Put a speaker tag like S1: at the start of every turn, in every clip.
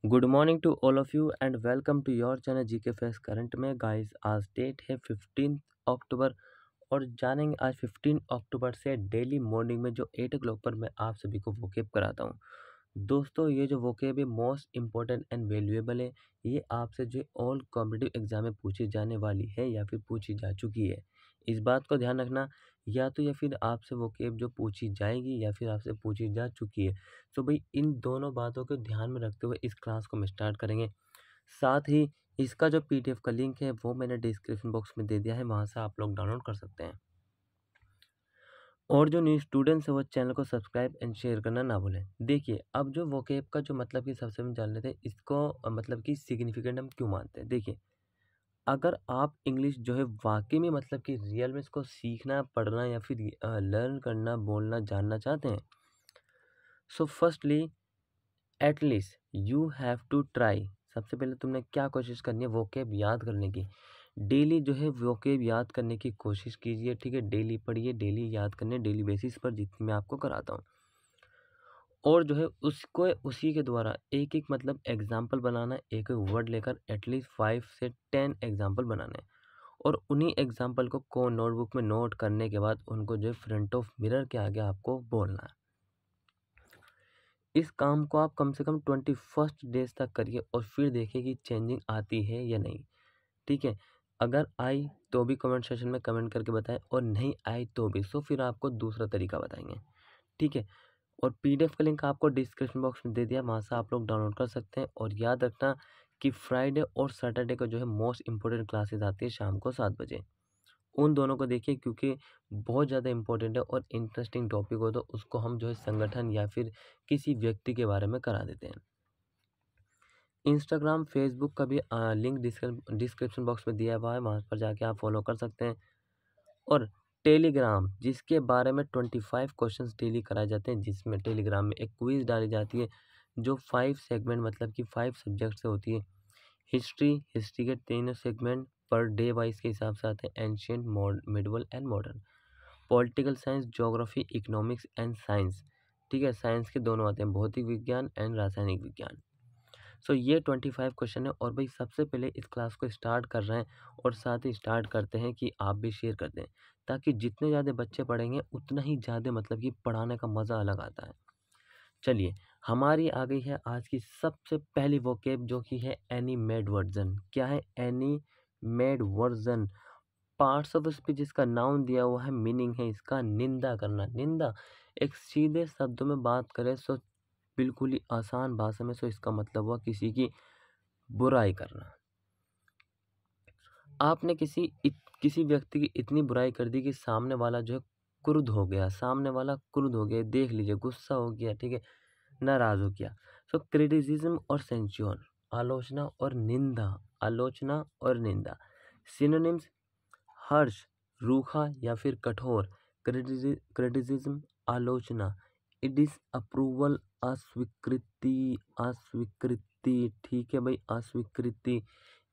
S1: Good morning to all of you and welcome to your channel GK face current में guys. आज date है 15 अक्टूबर और जानेंगे आज 15 अक्टूबर से डेली मॉर्निंग में जो 8 o'clock पर मैं आप सभी को वोकेब कराता हूँ। दोस्तों ये जो वोकेब है मोस्ट इम्पोर्टेंट एंड वैल्यूएबल है। ये आपसे जो ऑल कॉम्पिटिटिव एग्जाम में पूछी जाने वाली है या फिर पूछी जा चुकी है। इस बात को ध्यान रखना, या फिर आपसे वोकेब जो पूछी जाएगी या फिर आपसे पूछी जा चुकी है। तो भाई इन दोनों बातों को ध्यान में रखते हुए इस क्लास को हम स्टार्ट करेंगे। साथ ही इसका जो पीडीएफ का लिंक है वो मैंने डिस्क्रिप्शन बॉक्स में दे दिया है, वहाँ से आप लोग डाउनलोड कर सकते हैं। और जो न्यू स्टूडेंट्स है वो चैनल को सब्सक्राइब एंड शेयर करना ना भूलें। देखिए अब जो वोकेब का जो मतलब कि सबसे हम जान लेते हैं इसको मतलब कि सिग्निफिकेंट हम क्यों मानते हैं। देखिए अगर आप इंग्लिश जो है वाकई में मतलब कि रियल में इसको सीखना पढ़ना या फिर लर्न करना बोलना जानना चाहते हैं, so firstly at least you have to try. सबसे पहले तुमने क्या कोशिश करनी है, वोकेब याद करने की। डेली जो है वोकेब याद करने की कोशिश कीजिए, ठीक है। डेली पढ़िए, डेली याद करने, डेली बेसिस पर जितनी मैं आपको कराता हूँ। और जो है उसको उसी के द्वारा एक एक मतलब एग्जाम्पल बनाना, एक एक वर्ड लेकर एटलीस्ट 5 से 10 एग्जाम्पल बनाने हैं। और उन्हीं एग्जाम्पल को नोटबुक में नोट करने के बाद उनको जो है फ्रंट ऑफ मिरर के आगे आपको बोलना है। इस काम को आप कम से कम 21 डेज तक करिए और फिर देखिए कि चेंजिंग आती है या नहीं, ठीक है। अगर आई तो भी कमेंट सेक्शन में कमेंट करके बताएं और नहीं आई तो भी, सो फिर आपको दूसरा तरीका बताएंगे, ठीक है। और पीडीएफ का लिंक आपको डिस्क्रिप्शन बॉक्स में दे दिया, वहाँ से आप लोग डाउनलोड कर सकते हैं। और याद रखना कि फ्राइडे और सैटरडे को जो है मोस्ट इंपॉर्टेंट क्लासेस आती है शाम को 7 बजे। उन दोनों को देखिए क्योंकि बहुत ज़्यादा इंपॉर्टेंट है और इंटरेस्टिंग टॉपिक हो तो उसको हम जो है संगठन या फिर किसी व्यक्ति के बारे में करा देते हैं। इंस्टाग्राम फेसबुक का भी लिंक डिस्क्रिप्शन बॉक्स में दिया हुआ है, वहाँ पर जाके आप फॉलो कर सकते हैं। और टेलीग्राम जिसके बारे में 25 क्वेश्चंस डेली कराए जाते हैं, जिसमें टेलीग्राम में एक क्विज डाली जाती है जो 5 सेगमेंट मतलब कि 5 सब्जेक्ट से होती है। हिस्ट्री के 3 सेगमेंट पर डे वाइज के हिसाब से आते हैं, ancient, medieval and modern. Political science, geography, economics and science, ठीक है। साइंस के दोनों आते हैं, भौतिक विज्ञान एंड रासायनिक विज्ञान। सो ये 25 क्वेश्चन है। और भाई सबसे पहले इस क्लास को स्टार्ट कर रहे हैं और साथ ही स्टार्ट करते हैं कि आप भी शेयर कर दें, ताकि जितने ज़्यादा बच्चे पढ़ेंगे उतना ही ज़्यादा मतलब कि पढ़ाने का मज़ा अलग आता है। चलिए हमारी आ गई है आज की सबसे पहली वोकेब जो कि है एनीमेड वर्जन। क्या है एनीमेड वर्जन? पार्ट्स ऑफ स्पीच इसका नाउन दिया हुआ है, मीनिंग है इसका निंदा करना। निंदा एक सीधे शब्दों में बात करें सो बिल्कुल ही आसान भाषा में, सो इसका मतलब हुआ किसी की बुराई करना। आपने किसी व्यक्ति की इतनी बुराई कर दी कि सामने वाला जो है क्रुद्ध हो गया, सामने वाला क्रुद्ध हो गया, देख लीजिए गुस्सा हो गया, ठीक है, नाराज हो गया। सो क्रिटिसिज्म और सेंस्योर, आलोचना और निंदा, आलोचना और निंदा। सिनोनिम्स हर्ष, रूखा या फिर कठोर। क्रिटिसिज्म आलोचना, डिसअप्रूवल अस्वीकृति, अस्वीकृति, ठीक है भाई, अस्वीकृति।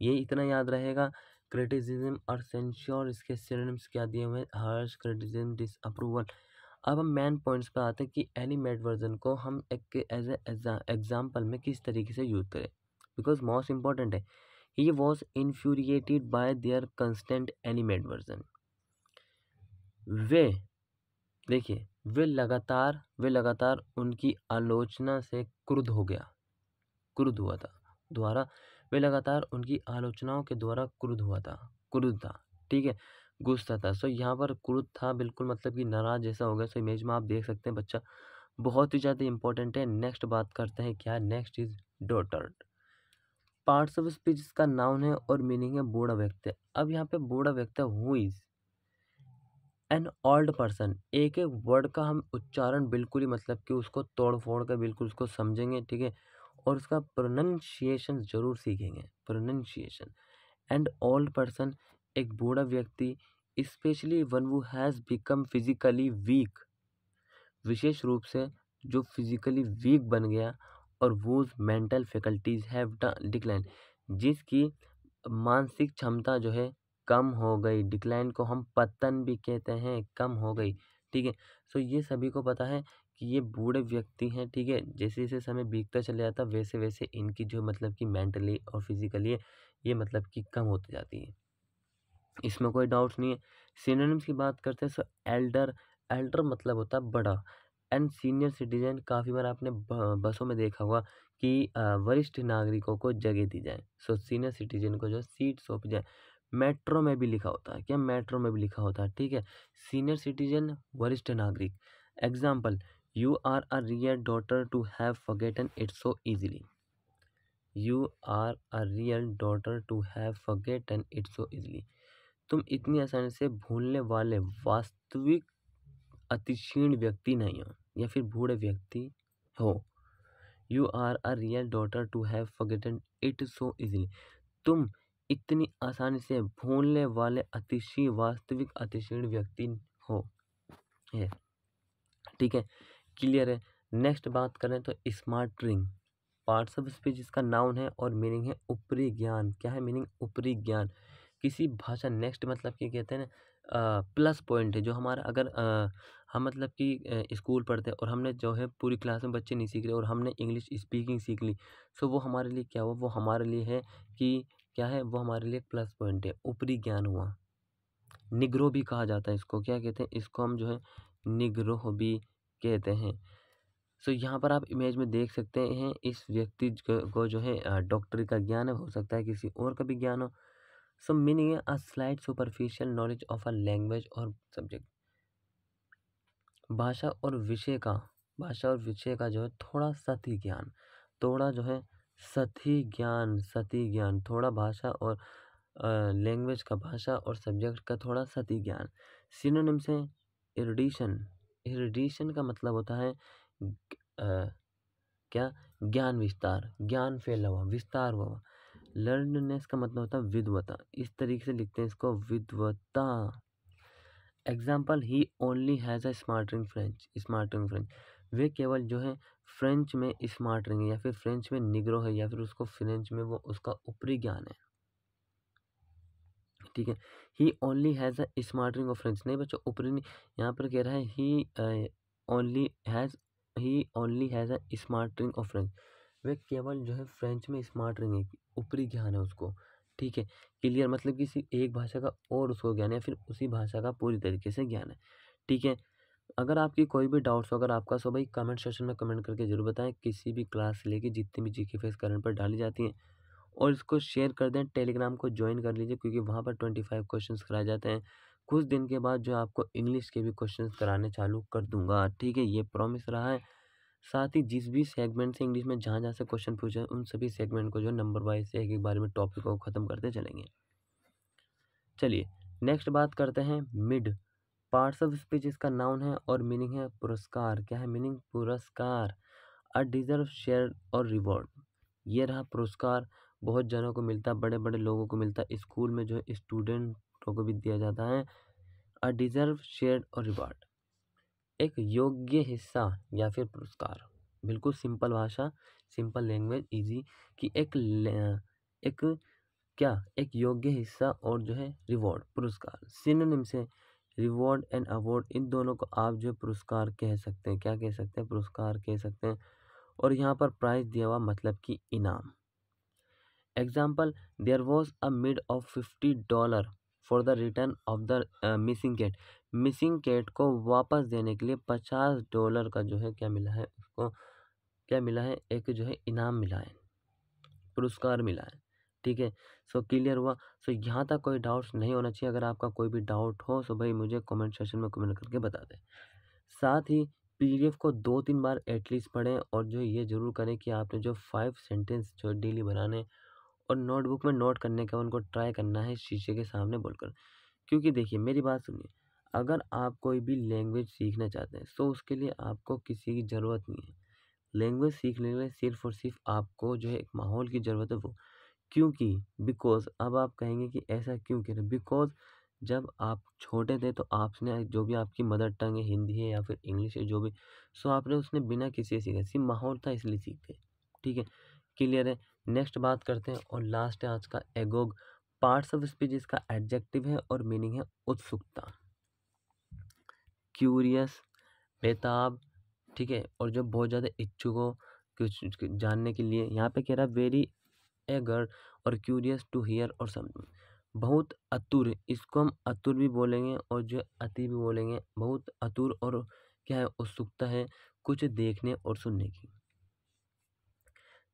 S1: ये इतना याद रहेगा। क्रिटिसिज्म और सेंश्योर इसके सिनोनिम्स क्या दिए हुए हैं, हर्ष, क्रिटिसिज्म, डिसअप्रूवल। अब हम मेन पॉइंट्स पे आते हैं कि एनिमेट वर्जन को हम एक एज एग्जाम्पल में किस तरीके से यूज करें, बिकॉज मोस्ट इंपॉर्टेंट है। He was infuriated by their constant animadversion. वे देखिए वे लगातार उनकी आलोचना से क्रुद्ध हो गया, क्रुद्ध हुआ था द्वारा। वे लगातार उनकी आलोचनाओं के द्वारा क्रुद्ध था, ठीक है, गुस्सा था। सो यहाँ पर क्रुद्ध था बिल्कुल मतलब कि नाराज जैसा हो गया। सो इमेज में आप देख सकते हैं बच्चा बहुत ही ज़्यादा इंपॉर्टेंट है। नेक्स्ट बात करते हैं, क्या next is daughter. Parts of speech का नाउन है और मीनिंग है बूढ़ा व्यक्ति। अब यहाँ पे बूढ़ा व्यक्ति who is an old person, एक एक वर्ड का हम उच्चारण बिल्कुल ही मतलब कि उसको तोड़ फोड़ कर बिल्कुल उसको समझेंगे, ठीक है। और उसका प्रोनंसिएशन जरूर सीखेंगे, प्रोनंसिएशन। एंड ओल्ड पर्सन एक बूढ़ा व्यक्ति, specially one who has become physically weak, विशेष रूप से जो फिजिकली वीक बन गया, और whose mental faculties have decline, जिसकी मानसिक क्षमता जो है कम हो गई। डिक्लाइन को हम पतन भी कहते हैं, कम हो गई, ठीक है। सो ये सभी को पता है कि ये बूढ़े व्यक्ति हैं, ठीक है। जैसे जैसे समय बीतता चला जाता वैसे वैसे इनकी जो मतलब कि मेंटली और फिजिकली ये मतलब कि कम होती जाती है, इसमें कोई डाउट्स नहीं है। सिनोनिम्स की बात करते हैं, सो एल्डर, एल्डर मतलब होता है बड़ा, एंड सीनियर सिटीजन काफ़ी बार आपने बसों में देखा होगा कि वरिष्ठ नागरिकों को जगह दी जाए, सो सीनियर सिटीजन को जो सीट सौंपी जाए। मेट्रो में भी लिखा होता है, क्या मेट्रो में भी लिखा होता है, ठीक है। सीनियर सिटीजन वरिष्ठ नागरिक। Example, you are a real daughter to have forgotten it so easily. You are a real daughter to have forgotten it so easily. तुम इतनी आसानी से भूलने वाले वास्तविक अतिशीर्ण व्यक्ति नहीं हो, या फिर बूढ़े व्यक्ति हो। You are a real daughter to have forgotten it so easily. तुम इतनी आसानी से भूलने वाले अतिशीर्ण वास्तविक अतिशीर्ण व्यक्ति हो, ये ठीक है, क्लियर है। नेक्स्ट बात करें तो smart ring, parts of speech जिसका नाउन है और मीनिंग है ऊपरी ज्ञान। क्या है मीनिंग? ऊपरी ज्ञान। किसी भाषा, नेक्स्ट मतलब कि कहते हैं ना प्लस पॉइंट है जो हमारा, अगर हम मतलब कि स्कूल पढ़ते हैं और हमने जो है पूरी क्लास में बच्चे नहीं सीख रहे और हमने इंग्लिश स्पीकिंग सीख ली, सो वो हमारे लिए क्या हुआ? वो हमारे लिए है कि क्या है, वो हमारे लिए प्लस पॉइंट है, ऊपरी ज्ञान हुआ। निग्रो भी कहा जाता है इसको, क्या कहते हैं इसको? हम जो है निग्रो भी कहते हैं। सो यहाँ पर आप इमेज में देख सकते हैं इस व्यक्ति को जो है डॉक्टरी का ज्ञान है, हो सकता है किसी और का भी ज्ञान हो। सो मीनिंग है a slight superficial knowledge of a language और सब्जेक्ट। भाषा और विषय का, भाषा और विषय का जो है थोड़ा सतही ज्ञान, थोड़ा जो है सतही ज्ञान, सतही ज्ञान, थोड़ा भाषा और लैंग्वेज का, भाषा और सब्जेक्ट का थोड़ा सतही ज्ञान। सिनोनिम्स हैं इरिडिशन। इरिडिशन का मतलब होता है क्या? ज्ञान विस्तार, ज्ञान फैला हुआ, विस्तार हुआ। लर्ननेस का मतलब होता है विद्वता, इस तरीके से लिखते हैं इसको, विद्वता। Example, he only has a smattering French, smattering French. वे केवल जो है फ्रेंच में स्मार्ट रिंग है, या फिर फ्रेंच में निग्रो है, या फिर उसको फ्रेंच में वो उसका ऊपरी ज्ञान है, ठीक है। He only has a smattering of French, नहीं बच्चों ऊपरी नहीं, यहाँ पर कह रहा है only has, he only has a smattering of French. वे केवल जो है फ्रेंच में स्मार्ट रिंग है, ऊपरी ज्ञान है उसको, ठीक है। क्लियर, मतलब किसी एक भाषा का और उसको ज्ञान है, या फिर उसी भाषा का पूरी तरीके से ज्ञान है, ठीक है। अगर आपकी कोई भी डाउट्स हो, अगर आपका, सो भाई कमेंट सेक्शन में कमेंट करके जरूर बताएं। किसी भी क्लास से लेके जितनी भी जीके फेस करंट पर डाली जाती हैं, और इसको शेयर कर दें, टेलीग्राम को ज्वाइन कर लीजिए, क्योंकि वहाँ पर 25 क्वेश्चंस कराए जाते हैं। कुछ दिन के बाद जो आपको इंग्लिश के भी क्वेश्चंस कराने चालू कर दूंगा, ठीक है, ये प्रॉमिस रहा है। साथ ही जिस भी सेगमेंट से इंग्लिश में जहाँ जहाँ से क्वेश्चन पूछे, उन सभी सेगमेंट को जो नंबर वाइज से एक एक बार में टॉपिक को ख़त्म करते चलेंगे। चलिए नेक्स्ट बात करते हैं मिड। पार्ट्स ऑफ स्पीच इसका नाउन है और मीनिंग है पुरस्कार। क्या है मीनिंग? पुरस्कार। अ डिजर्व शेयर और रिवॉर्ड, ये रहा पुरस्कार। बहुत जनों को मिलता है, बड़े बड़े लोगों को मिलता है, स्कूल में जो है स्टूडेंटों को भी दिया जाता है। अ डिजर्व शेयर और रिवॉर्ड, एक योग्य हिस्सा या फिर पुरस्कार। बिल्कुल सिंपल भाषा, सिंपल लैंग्वेज, इजी, कि एक क्या, एक योग्य हिस्सा और जो है रिवॉर्ड, पुरस्कार। सिनोनिम से रिवॉर्ड एंड अवार्ड, इन दोनों को आप जो पुरस्कार कह सकते हैं, क्या कह सकते हैं? पुरस्कार कह सकते हैं। और यहाँ पर प्राइज दिया हुआ मतलब कि इनाम। Example, there was a mid of $50 for the return of the missing cat. Missing cat को वापस देने के लिए $50 का जो है क्या मिला है उसको? क्या मिला है? एक जो है इनाम मिला है, पुरस्कार मिला है, ठीक है। सो क्लियर हुआ। सो यहाँ तक कोई डाउट्स नहीं होना चाहिए। अगर आपका कोई भी डाउट हो सो भाई मुझे कमेंट सेक्शन में कमेंट करके बता दें। साथ ही पीडीएफ को 2-3 बार एटलीस्ट पढ़ें, और जो ये जरूर करें कि आपने जो 5 सेंटेंस जो डेली बनाने और नोटबुक में नोट करने का, उनको ट्राई करना है शीशे के सामने बोलकर। क्योंकि देखिए मेरी बात सुनिए, अगर आप कोई भी लैंग्वेज सीखना चाहते हैं तो उसके लिए आपको किसी की ज़रूरत नहीं है। लैंग्वेज सीखने के लिए सिर्फ और सिर्फ आपको जो है एक माहौल की ज़रूरत है, वो क्योंकि बिकॉज, अब आप कहेंगे कि ऐसा क्यों कह रहे? बिकॉज जब आप छोटे थे तो आपने जो भी आपकी मदर टंग है, हिंदी है या फिर इंग्लिश है, जो भी, सो आपने उसने बिना किसी से सीखा, सिर्फ माहौल था इसलिए सीखते, ठीक है, क्लियर है। नेक्स्ट बात करते हैं और लास्ट है आज का एगोग। पार्ट्स ऑफ स्पीच इसका एडजेक्टिव है और मीनिंग है उत्सुकता, क्यूरियस, बेताब, ठीक है। और जो बहुत ज़्यादा इच्छुक हो कुछ जानने के लिए, यहाँ पे कह रहा वेरी एगर और क्यूरियस टू हियर और सम, बहुत आतुर, इसको हम आतुर भी बोलेंगे और जो अति भी बोलेंगे। बहुत आतुर और क्या है, उत्सुकता है कुछ देखने और सुनने की।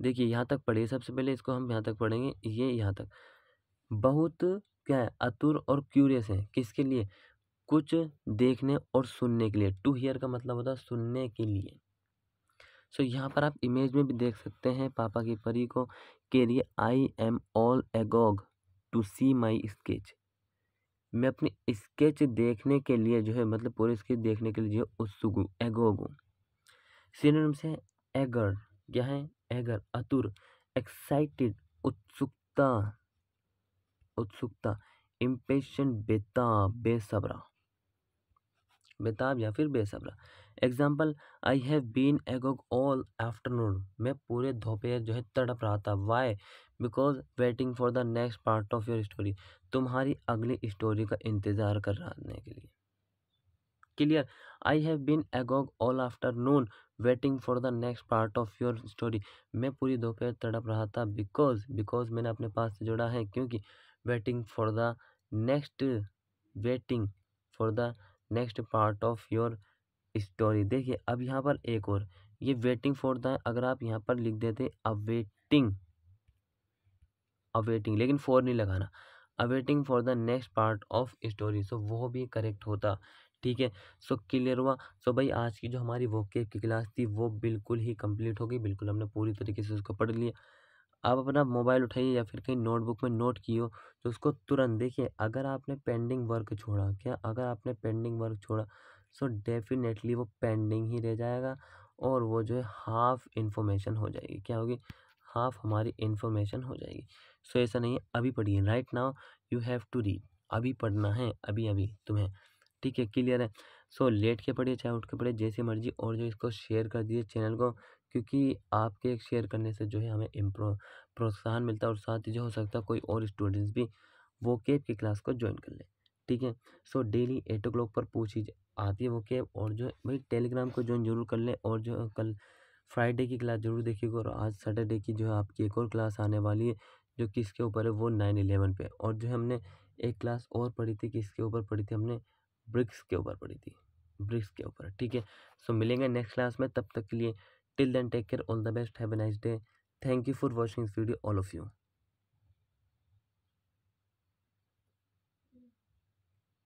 S1: देखिए यहाँ तक पढ़िए, सबसे पहले इसको हम यहाँ तक पढ़ेंगे, ये यहाँ तक बहुत क्या है, आतुर और क्यूरियस है किसके लिए, कुछ देखने और सुनने के लिए। टू हियर का मतलब होता है सुनने के लिए। सो यहाँ पर आप इमेज में भी देख सकते हैं पापा की परी को, के लिए I am all agog to see my sketch, मैं अपनी स्केच देखने के लिए जो है, मतलब पूरे स्केच देखने के लिए जो उत्सुक हूँ, एगोग हूँ। सिनोनिम्स है एगर, क्या है, एगर आतुर, एक्साइटेड उत्सुकता, उत्सुकता, इम्पेशेंट बेताब, बेसब्रा, बेताब या फिर बेसब्रा। Example, I have been agog all afternoon, मैं पूरे दोपहर जो है तड़प रहा था। Why, because waiting for the next part of your story, तुम्हारी अगली स्टोरी का इंतजार कर रहे के लिए। Clear, I have been agog all afternoon waiting for the next part of your story, मैं पूरी दोपहर तड़प रहा था। बिकॉज, बिकॉज मैंने अपने पास से जोड़ा है क्योंकि, waiting for the next, waiting for the next part of your story. देखिए अब यहाँ पर एक और, ये वेटिंग फॉर द, अगर आप यहाँ पर लिख देते अवेटिंग, अवेटिंग, लेकिन फॉर नहीं लगाना, awaiting for the next part of story, so वो भी करेक्ट होता। ठीक है, सो क्लियर हुआ। सो भाई आज की जो हमारी वोकैब की क्लास थी वो बिल्कुल ही कंप्लीट हो गई, बिल्कुल हमने पूरी तरीके से उसको पढ़ लिया। आप अपना मोबाइल उठाइए या फिर कहीं नोटबुक में नोट किए हो तो उसको तुरंत देखिए। अगर आपने पेंडिंग वर्क छोड़ा, क्या अगर आपने पेंडिंग वर्क छोड़ा, सो डेफिनेटली वो पेंडिंग ही रह जाएगा और वो जो है हाफ इन्फॉर्मेशन हो जाएगी। क्या होगी, हाफ हमारी इन्फॉर्मेशन हो जाएगी। सो ऐसा नहीं है, अभी पढ़िए, right now you have to read, अभी पढ़ना है, अभी अभी तुम्हें। ठीक है, क्लियर है। सो लेट के पढ़िए चाहे उठ के पढ़िए, जैसे मर्जी। और जो इसको शेयर कर दीजिए चैनल को, क्योंकि आपके एक शेयर करने से जो है हमें प्रोत्साहन मिलता है और साथ ही जो हो सकता है कोई और स्टूडेंट्स भी वोकैब की क्लास को ज्वाइन कर ले। ठीक है, सो डेली 8 o'clock पर पूछी आती है वोकैब। और जो भाई टेलीग्राम को ज्वाइन जरूर कर ले, और जो कल फ्राइडे की क्लास जरूर देखिएगा। और आज सैटरडे की जो है आपकी एक और क्लास आने वाली है जो किसके ऊपर है, वो 9/11 पे। और जो हमने एक क्लास और पढ़ी थी, किसके ऊपर पढ़ी थी हमने, ब्रिक्स के ऊपर पढ़ी थी, ब्रिक्स के ऊपर। ठीक है, सो मिलेंगे नेक्स्ट क्लास में, तब तक के लिए till then take care, all the best, have a nice day, thank you for watching this video all of you.